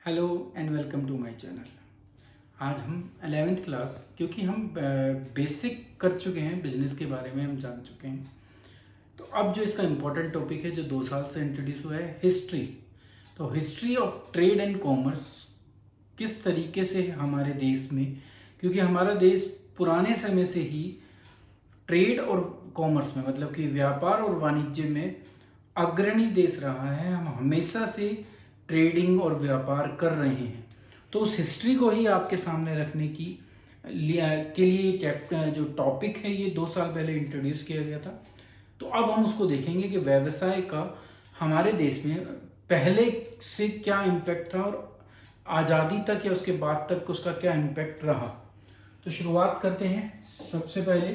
Hello and welcome to my channel. आज हम 11th class, क्योंकि हम बेसिक कर चुके हैं, बिजनेस के बारे में हम जान चुके हैं, तो अब जो इसका इम्पोर्टेंट टॉपिक है जो 2 साल से इंट्रोड्यूस हुआ है, हिस्ट्री। तो history of trade and commerce किस तरीके से हमारे देश में, क्योंकि हमारा देश पुराने समय से ही ट्रेड और कॉमर्स में, मतलब कि व्यापार और वाणिज्य में अग्रणी देश रहा है। हम हमेशा से ट्रेडिंग और व्यापार कर रहे हैं, तो उस हिस्ट्री को ही आपके सामने रखने के लिए चैप्टर जो टॉपिक है ये 2 साल पहले इंट्रोड्यूस किया गया था। तो अब हम उसको देखेंगे कि व्यवसाय का हमारे देश में पहले से क्या इम्पैक्ट था और आज़ादी तक या उसके बाद तक उसका क्या इम्पैक्ट रहा। तो शुरुआत करते हैं। सबसे पहले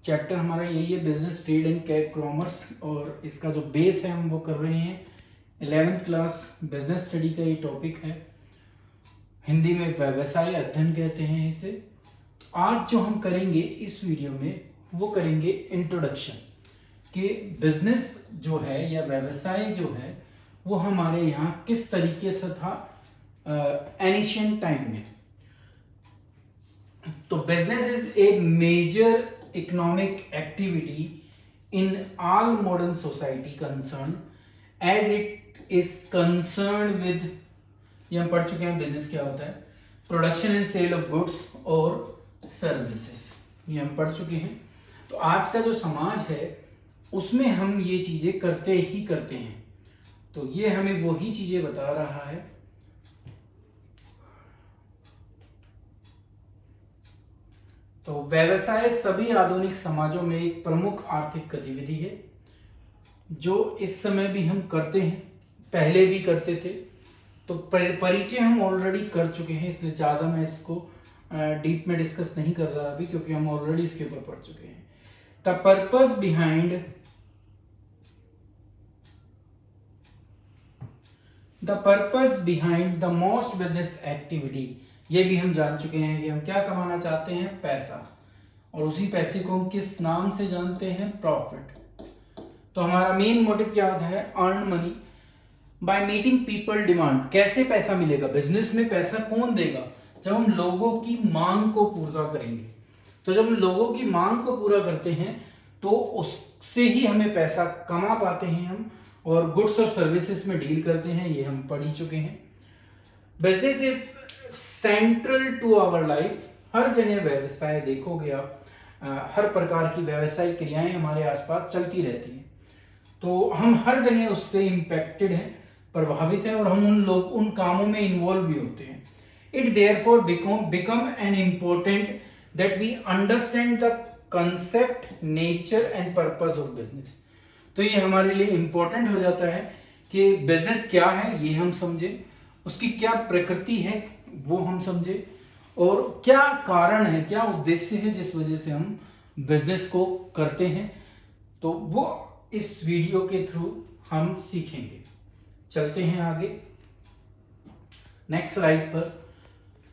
चैप्टर हमारा यही है, बिजनेस ट्रेड एंड कॉमर्स, और इसका जो बेस है हम वो कर रहे हैं 11th क्लास बिजनेस स्टडी का। ये टॉपिक है, हिंदी में व्यवसाय अध्ययन कहते हैं इसे। तो आज जो हम करेंगे इस वीडियो में वो करेंगे इंट्रोडक्शन कि बिजनेस जो है या व्यवसाय जो है वो हमारे यहाँ किस तरीके से था एनिशियंट टाइम में। तो business is a major economic activity in all modern society concern as it is concern with, ये हम पढ़ चुके हैं बिजनेस क्या होता है, production and sale of goods और सर्विसेज, ये हम पढ़ चुके हैं। तो आज का जो समाज है उसमें हम ये चीजें करते ही करते हैं। तो ये हमें वही चीजें बता रहा है। तो व्यवसाय सभी आधुनिक समाजों में एक प्रमुख आर्थिक गतिविधि है जो इस समय भी हम करते हैं, पहले भी करते थे। तो परिचय हम ऑलरेडी कर चुके हैं, इसलिए ज़्यादा मैं इसको डीप में डिस्कस नहीं कर रहा अभी, क्योंकि हम ऑलरेडी इसके ऊपर पढ़ चुके हैं। The purpose behind the most business activity, ये भी हम जान चुके हैं कि हम क्या कमाना चाहते हैं, पैसा, और उसी पैसे को हम किस नाम से जानते हैं, प्रॉफिट। तो हमारा मेन मोटिव क्या होता है, earn money by meeting people demand. कैसे पैसा मिलेगा, बिजनेस में पैसा कौन देगा, जब हम लोगों की मांग को पूरा करेंगे। तो जब हम लोगों की मांग को पूरा करते हैं तो उससे ही हमें पैसा कमा पाते हैं हम, और गुड्स और सर्विसेज में डील करते हैं, ये हम पढ़ ही चुके हैं। Business is central to our life. हर जगह व्यवसाय देखोगे आप, हर प्रकार की व्यवसायिक क्रियाएं हमारे आसपास चलती रहती हैं, तो हम हर जगह उससे इम्पैक्टेड हैं, प्रभावित हैं, और हम उन कामों में इन्वॉल्व भी होते हैं। It therefore become an important that we understand the concept, nature and purpose of business. तो ये हमारे लिए इम्पोर्टेंट हो जाता है कि बिजनेस क्या है ये हम समझें, उसकी क्या प्रकृति है वो हम समझें, और क्या कारण है, क्या उद्देश्य है जिस वजह से हम बिजनेस को करते हैं। तो वो इस वीडियो के थ्रू हम सीखेंगे। चलते हैं आगे नेक्स्ट स्लाइड पर।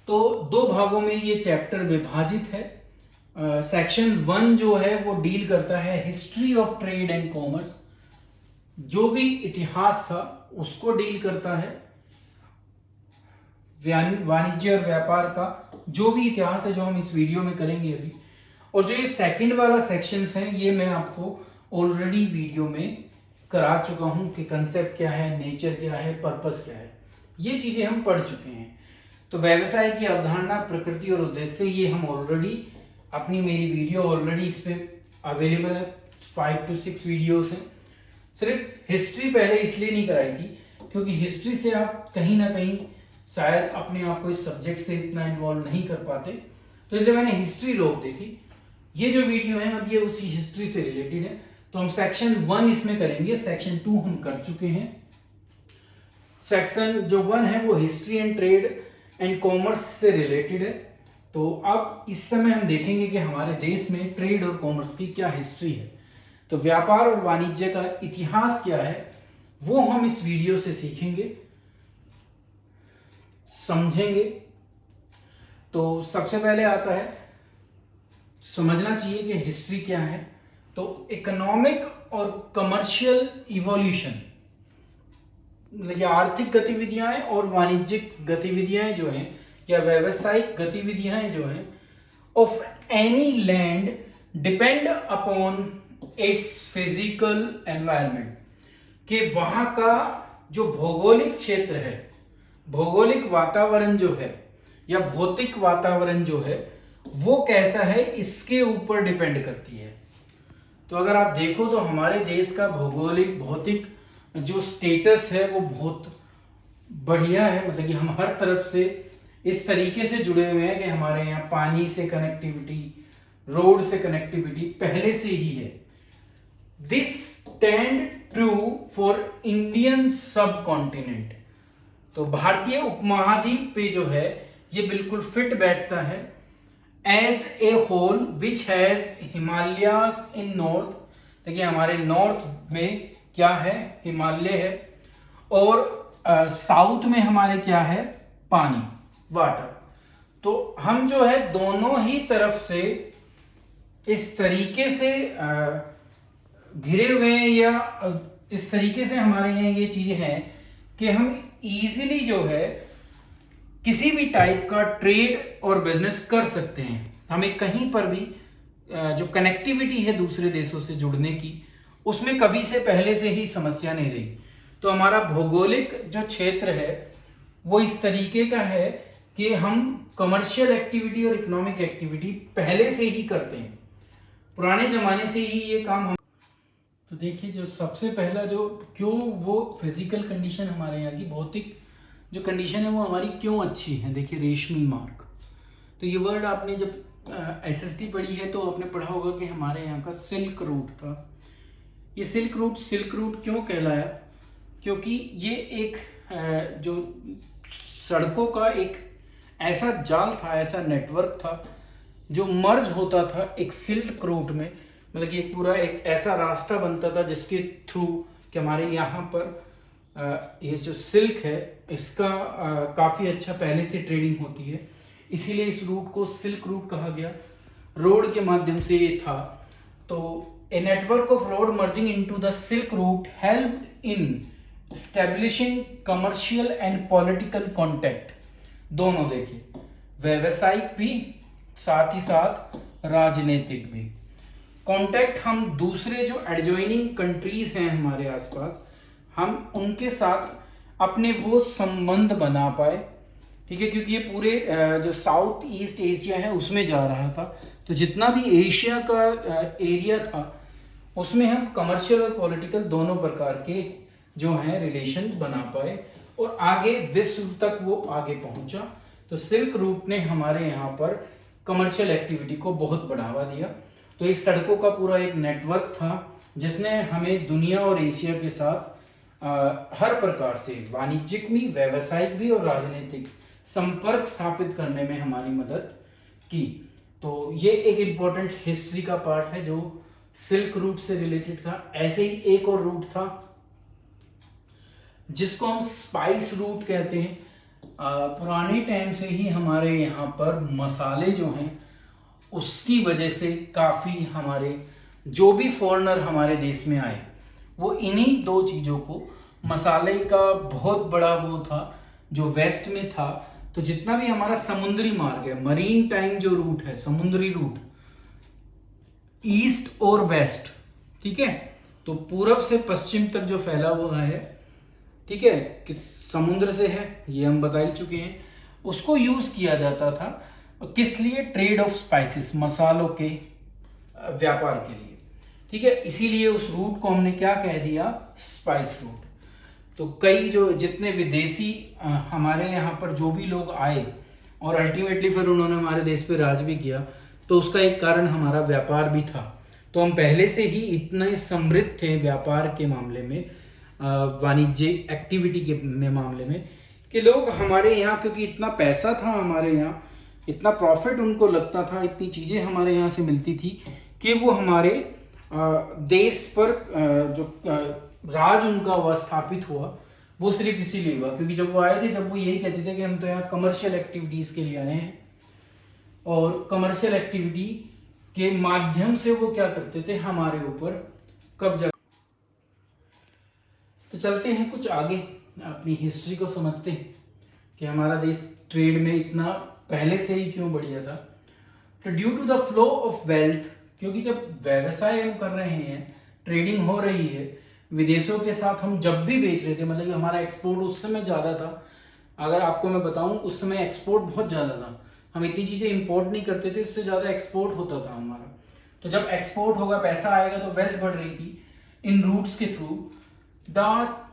तो 2 भागों में ये चैप्टर विभाजित है। सेक्शन 1 जो है वो डील करता है history of trade and commerce, जो भी इतिहास था उसको डील करता है। वाणिज्य और व्यापार का जो भी इतिहास है जो हम इस वीडियो में करेंगे अभी। और जो ये सेकंड वाला सेक्शंस है ये मैं आपको ऑलरेडी वीडियो में करा चुका हूं कि कंसेप्ट क्या है, नेचर क्या है, पर्पस क्या है, ये चीजें हम पढ़ चुके हैं। तो व्यवसाय की अवधारणा, प्रकृति और उद्देश्य ये हम ऑलरेडी मेरी वीडियो ऑलरेडी इस पे अवेलेबल है, 5 to 6 वीडियोस हैं। सिर्फ हिस्ट्री पहले इसलिए नहीं कराई थी क्योंकि हिस्ट्री से आप कहीं ना कहीं शायद अपने आप को इस सब्जेक्ट से इतना इन्वॉल्व नहीं कर पाते, तो इसलिए मैंने हिस्ट्री रोक दी थी। ये जो वीडियो है अब ये उसी हिस्ट्री से रिलेटेड है। तो हम सेक्शन 1 इसमें करेंगे, सेक्शन 2 हम कर चुके हैं। सेक्शन जो 1 है वो history and trade and commerce से रिलेटेड है। तो अब इस समय हम देखेंगे कि हमारे देश में ट्रेड और कॉमर्स की क्या हिस्ट्री है। तो व्यापार और वाणिज्य का इतिहास क्या है वो हम इस वीडियो से सीखेंगे, समझेंगे। तो सबसे पहले आता है, समझना चाहिए कि हिस्ट्री क्या है। तो इकोनॉमिक और कमर्शियल इवोल्यूशन, या आर्थिक गतिविधियां और वाणिज्यिक गतिविधियां जो हैं या व्यावसायिक गतिविधियां जो हैं of any land depend upon its physical environment, कि वहां का जो भौगोलिक क्षेत्र है, भौगोलिक वातावरण जो है या भौतिक वातावरण जो है वो कैसा है, इसके ऊपर डिपेंड करती है। तो अगर आप देखो तो हमारे देश का भौगोलिक भौतिक जो स्टेटस है वो बहुत बढ़िया है, मतलब कि हम हर तरफ से इस तरीके से जुड़े हुए हैं कि हमारे यहाँ पानी से कनेक्टिविटी, रोड से कनेक्टिविटी पहले से ही है। This stand true for Indian सब कॉन्टिनेंट, तो भारतीय उपमहाद्वीप पे जो है ये बिल्कुल फिट बैठता है। As a whole which has Himalayas in north, देखिए हमारे नॉर्थ में क्या है, हिमालय है, और साउथ में हमारे क्या है, पानी, वाटर। तो हम जो है दोनों ही तरफ से इस तरीके से घिरे हुए हैं, या इस तरीके से हमारे यहाँ ये चीजें हैं कि हम इजीली जो है किसी भी टाइप का ट्रेड और बिजनेस कर सकते हैं। हमें कहीं पर भी जो कनेक्टिविटी है दूसरे देशों से जुड़ने की, उसमें कभी से पहले से ही समस्या नहीं रही। तो हमारा भौगोलिक जो क्षेत्र है वो इस तरीके का है कि हम कमर्शियल एक्टिविटी और इकोनॉमिक एक्टिविटी पहले से ही करते हैं, पुराने जमाने से ही ये काम हम। तो देखिए जो सबसे पहला जो क्यों वो फिजिकल कंडीशन हमारे यहाँ की भौतिक जो कंडीशन है वो हमारी क्यों अच्छी है। देखिए रेशमी मार्ग, तो ये वर्ड आपने जब एसएसटी पढ़ी है तो आपने पढ़ा होगा कि हमारे यहाँ का सिल्क रूट था। ये सिल्क रूट क्यों कहलाया, क्योंकि ये एक जो सड़कों का एक ऐसा जाल था, ऐसा नेटवर्क था जो मर्ज होता था एक सिल्क रूट में, मतलब कि एक पूरा एक ऐसा रास्ता बनता था जिसके थ्रू कि हमारे यहाँ पर ये जो सिल्क है इसका काफ़ी अच्छा पहले से ट्रेडिंग होती है, इसीलिए इस रूट को सिल्क रूट कहा गया। रोड के माध्यम से ये था। तो a network of road merging into the silk route help in establishing commercial and political contact, दोनों देखिए व्यावसायिक भी साथ ही साथ राजनीतिक भी कॉन्टैक्ट। हम दूसरे जो एडजॉइनिंग कंट्रीज हैं हमारे आसपास, हम उनके साथ अपने वो संबंध बना पाए, ठीक है, क्योंकि ये पूरे जो साउथ ईस्ट एशिया है उसमें जा रहा था। तो जितना भी एशिया का एरिया था उसमें हम कमर्शियल और पॉलिटिकल दोनों प्रकार के जो हैं रिलेशन बना पाए और आगे विश्व तक वो आगे पहुंचा। तो सिल्क रूट ने हमारे यहाँ पर कमर्शियल एक्टिविटी को बहुत बढ़ावा दिया। तो एक सड़कों का पूरा एक नेटवर्क था जिसने हमें दुनिया और एशिया के साथ हर प्रकार से वाणिज्यिक भी, व्यावसायिक भी और राजनीतिक संपर्क स्थापित करने में हमारी मदद की। तो ये एक इम्पोर्टेंट हिस्ट्री का पार्ट है जो सिल्क रूट से रिलेटेड था। ऐसे ही एक और रूट था जिसको हम स्पाइस रूट कहते हैं। पुराने टाइम से ही हमारे यहाँ पर मसाले जो हैं उसकी वजह से काफ़ी हमारे जो भी फॉरेनर हमारे देश में आए वो इन्हीं दो चीज़ों को, मसाले का बहुत बड़ा वो था जो वेस्ट में था। तो जितना भी हमारा समुद्री मार्ग है, मरीन टाइम जो रूट है, समुद्री रूट ईस्ट और वेस्ट, ठीक है, तो पूर्व से पश्चिम तक जो फैला हुआ है, ठीक है, किस समुद्र से है ये हम बता ही चुके हैं, उसको यूज किया जाता था किस लिए, ट्रेड ऑफ स्पाइसेस, मसालों के व्यापार के लिए, ठीक है। इसीलिए उस रूट को हमने क्या कह दिया, स्पाइस रूट। तो कई जो जितने विदेशी हमारे यहाँ पर जो भी लोग आए और अल्टीमेटली फिर उन्होंने हमारे देश पे राज भी किया, तो उसका एक कारण हमारा व्यापार भी था। तो हम पहले से ही इतने समृद्ध थे व्यापार के मामले में, वाणिज्य एक्टिविटी के मामले में, कि लोग हमारे यहाँ, क्योंकि इतना पैसा था हमारे यहाँ, इतना प्रॉफिट उनको लगता था, इतनी चीज़ें हमारे यहाँ से मिलती थी कि वो हमारे देश पर जो राज उनका हुआ, स्थापित हुआ, वो सिर्फ इसीलिए हुआ क्योंकि जब वो आए थे, जब वो यही कहते थे कि हम तो यहाँ कमर्शियल एक्टिविटीज़ के लिए आए हैं, और कमर्शियल एक्टिविटी के माध्यम से वो क्या करते थे, हमारे ऊपर कब्जा। तो चलते हैं कुछ आगे अपनी हिस्ट्री को समझते हैं कि हमारा देश ट्रेड में इतना पहले से ही क्यों बढ़िया था, तो due to the flow of wealth, क्योंकि जब व्यवसाय हम कर रहे हैं, ट्रेडिंग हो रही है विदेशों के साथ, हम जब भी बेच रहे थे, मतलब कि हमारा एक्सपोर्ट उस समय ज़्यादा था। अगर आपको मैं बताऊं, उस समय एक्सपोर्ट बहुत ज़्यादा था, हम इतनी चीज़ें इंपोर्ट नहीं करते थे, उससे ज़्यादा एक्सपोर्ट होता था हमारा। तो जब एक्सपोर्ट होगा, पैसा आएगा, तो वेल्थ बढ़ रही थी इन रूट्स के through. The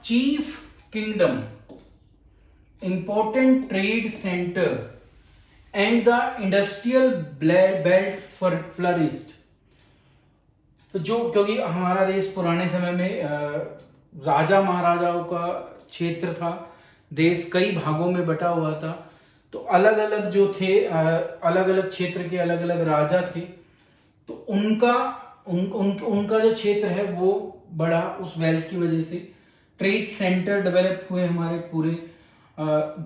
chief kingdom, important trade centre and the industrial belt flourished. तो जो, क्योंकि हमारा देश पुराने समय में राजा महाराजाओं का क्षेत्र था, देश कई भागों में बटा हुआ था, तो अलग अलग जो थे, अलग अलग क्षेत्र के अलग अलग राजा थे, तो उनका जो क्षेत्र है वो बड़ा, उस वेल्थ की वजह से ट्रेड सेंटर डेवलप हुए हमारे पूरे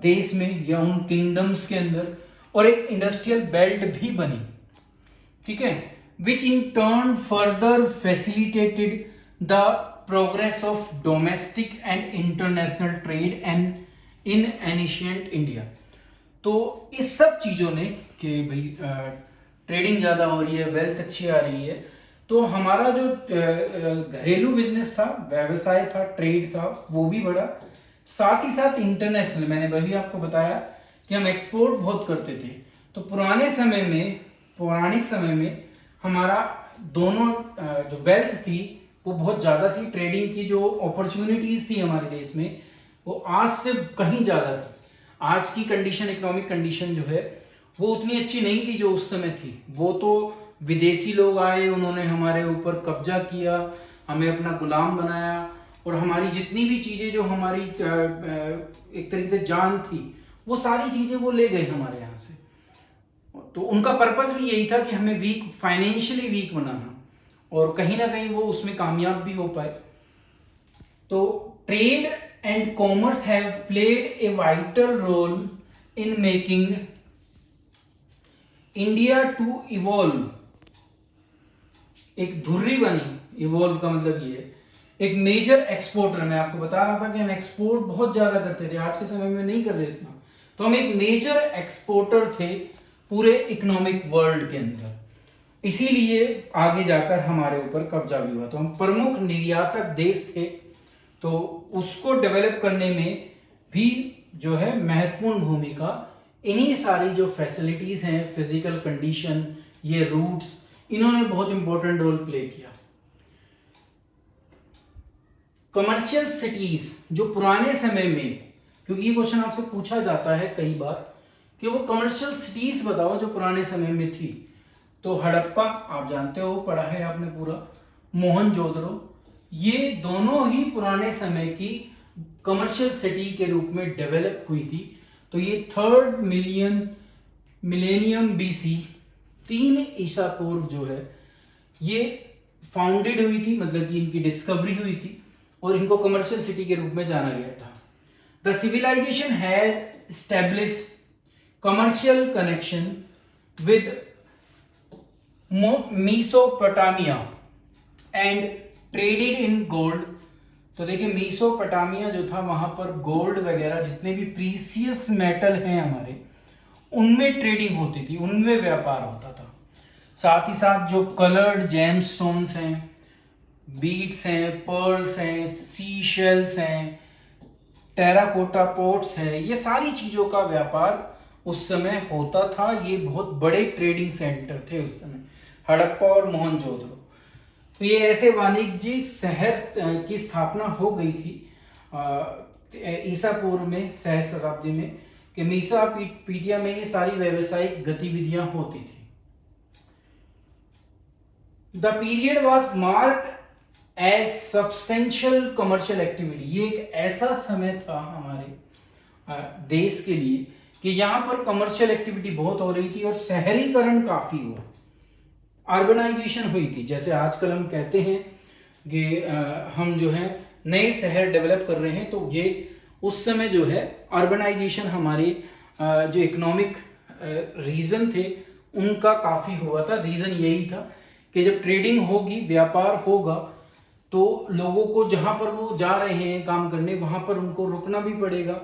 देश में या उन किंगडम्स के अंदर, और एक इंडस्ट्रियल बेल्ट भी बनी, ठीक है, which in turn further facilitated the progress of domestic and international trade and in ancient India. तो इस सब चीज़ों ने कि भाई ट्रेडिंग ज़्यादा हो रही है, वेल्थ अच्छी आ रही है, तो हमारा जो घरेलू बिजनेस था, व्यवसाय था, ट्रेड था, वो भी बढ़ा। साथ ही साथ इंटरनेशनल, मैंने अभी आपको बताया कि हम एक्सपोर्ट बहुत करते थे, तो पौराणिक समय में हमारा दोनों जो वेल्थ थी वो बहुत ज़्यादा थी, ट्रेडिंग की जो अपॉर्चुनिटीज़ थी हमारे देश में वो आज से कहीं ज़्यादा थी। आज की कंडीशन, इकोनॉमिक कंडीशन जो है वो उतनी अच्छी नहीं थी जो उस समय थी। वो तो विदेशी लोग आए, उन्होंने हमारे ऊपर कब्जा किया, हमें अपना गुलाम बनाया, और हमारी जितनी भी चीज़ें जो हमारी एक तरीके से जान थी, वो सारी चीज़ें वो ले गए हमारे यहाँ से। तो उनका पर्पस भी यही था कि हमें वीक, फाइनेंशियली वीक बनाना, और कहीं ना कहीं वो उसमें कामयाब भी हो पाए। तो trade and commerce have played a vital role in making India to evolve. एक धुर्री बनी, इवॉल्व का मतलब ये है, एक मेजर एक्सपोर्टर। मैं आपको बता रहा था कि हम एक्सपोर्ट बहुत ज्यादा करते थे, आज के समय में नहीं कर रहे इतना, तो हम एक मेजर एक्सपोर्टर थे पूरे इकोनॉमिक वर्ल्ड के अंदर, इसीलिए आगे जाकर हमारे ऊपर कब्जा भी हुआ। तो हम प्रमुख निर्यातक देश थे, तो उसको डेवलप करने में भी जो है महत्वपूर्ण भूमिका इन्हीं सारी जो फैसिलिटीज हैं, फिजिकल कंडीशन, ये रूट्स, इन्होंने बहुत इंपॉर्टेंट रोल प्ले किया। कमर्शियल सिटीज जो पुराने समय में, क्योंकि ये क्वेश्चन आपसे पूछा जाता है कई बार कि वो कमर्शियल सिटीज बताओ जो पुराने समय में थी, तो हड़प्पा आप जानते हो, पढ़ा है आपने पूरा, मोहनजोदड़ो, ये दोनों ही पुराने समय की कमर्शियल सिटी के रूप में डेवलप हुई थी। तो ये 3rd मिलेनियम बीसी, 3 ईसा पूर्व जो है ये फाउंडेड हुई थी, मतलब कि इनकी डिस्कवरी हुई थी और इनको कमर्शियल सिटी के रूप में जाना गया था। The civilisation had established commercial connection with Mesopotamia and traded in gold. तो देखिए मेसोपोटामिया जो था, वहां पर गोल्ड वगैरह जितने भी प्रीसियस मेटल हैं हमारे, उनमें ट्रेडिंग होती थी, उनमें व्यापार होता था। साथ ही साथ जो कलर्ड जेमस्टोन्स हैं, बीड्स हैं, पर्ल्स हैं, सी शेल्स हैं, टेराकोटा पॉट्स हैं, ये सारी चीजों का व्यापार उस समय होता था। ये बहुत बड़े ट्रेडिंग सेंटर थे उस समय, हड़प्पा और मोहनजोदड़ो। तो ये ऐसे वाणिज्यिक शहर की स्थापना हो गई थी ईसा पूर्व में, सहस्त्र शताब्दी में, कि मेसोपोटामिया में ये सारी व्यावसायिक गतिविधियां होती थी। The period was marked as substantial commercial activity. ये एक ऐसा समय था हमारे देश के लिए कि यहाँ पर कमर्शियल एक्टिविटी बहुत हो रही थी और शहरीकरण काफी हुआ, अर्बनाइजेशन हुई थी। जैसे आजकल हम कहते हैं कि हम जो है नए शहर डेवलप कर रहे हैं, तो ये उस समय जो है अर्बनाइजेशन हमारे जो इकोनॉमिक रीजन थे उनका काफ़ी हुआ था। रीज़न यही था कि जब ट्रेडिंग होगी, व्यापार होगा, तो लोगों को जहाँ पर वो जा रहे हैं काम करने वहाँ पर उनको रुकना भी पड़ेगा,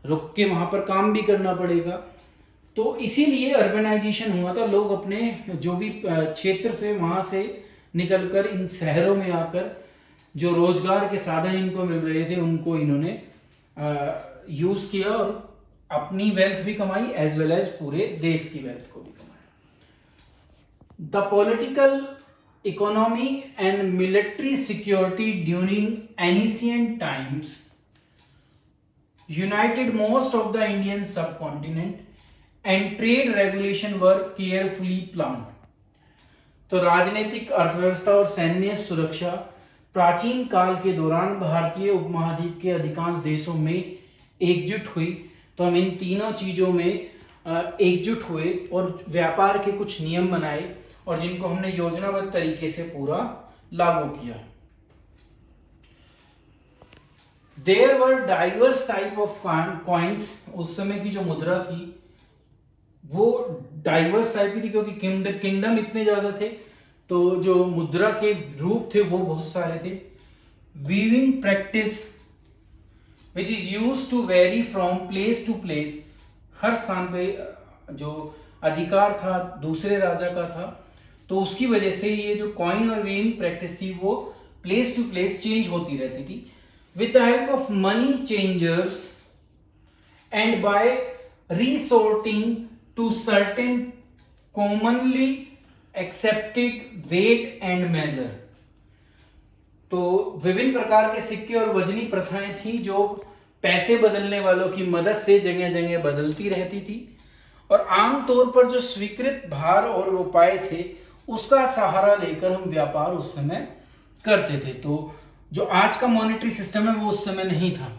रुक के वहाँ पर काम भी करना पड़ेगा। तो इसीलिए अर्बनाइजेशन हुआ था। लोग अपने जो भी क्षेत्र से वहाँ से निकलकर इन शहरों में आकर जो रोजगार के साधन इनको मिल रहे थे उनको इन्होंने यूज किया और अपनी वेल्थ भी कमाई एज वेल एज पूरे देश की वेल्थ को भी कमाया। The political economy and military security during ancient times United most of the Indian subcontinent and trade regulation were carefully plan. तो राजनीतिक, अर्थव्यवस्था और सैन्य सुरक्षा प्राचीन काल के दौरान भारतीय उपमहाद्वीप के अधिकांश देशों में एकजुट हुई। तो हम इन तीनों चीजों में एकजुट हुए और व्यापार के कुछ नियम बनाए और जिनको हमने योजनाबद्ध तरीके से पूरा लागू किया। There were diverse type of coins. उस समय की जो मुद्रा थी वो डाइवर्स टाइप की थी क्योंकि किंगडम इतने ज्यादा थे, तो जो मुद्रा के रूप थे वो बहुत सारे थे। Weaving practice which is use to vary from place to place. हर स्थान पे जो अधिकार था दूसरे राजा का था, तो उसकी वजह से ये जो कॉइन और वीविंग प्रैक्टिस थी वो प्लेस टू प्लेस चेंज होती रहती थी। With the help of money changers and by resorting to certain commonly accepted weight and measure। तो विभिन्न प्रकार के सिक्के और वजनी प्रथाएं थी जो पैसे बदलने वालों की मदद से जगह जगह बदलती रहती थी और आमतौर पर जो स्वीकृत भार और उपाय थे उसका सहारा लेकर हम व्यापार उस समय करते थे। तो जो आज का मॉनेटरी सिस्टम है वो उस समय नहीं था,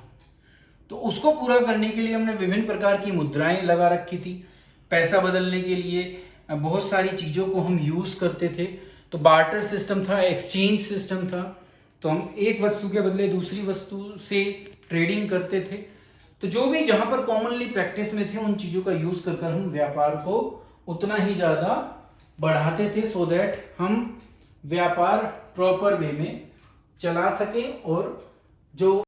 तो उसको पूरा करने के लिए हमने विभिन्न प्रकार की मुद्राएं लगा रखी थी। पैसा बदलने के लिए बहुत सारी चीज़ों को हम यूज़ करते थे। तो बार्टर सिस्टम था, एक्सचेंज सिस्टम था, तो हम एक वस्तु के बदले दूसरी वस्तु से ट्रेडिंग करते थे। तो जो भी जहाँ पर कॉमनली प्रैक्टिस में थे उन चीज़ों का यूज़ कर हम व्यापार को उतना ही ज़्यादा बढ़ाते थे सो दैट हम व्यापार प्रॉपर वे में चला सकें और जो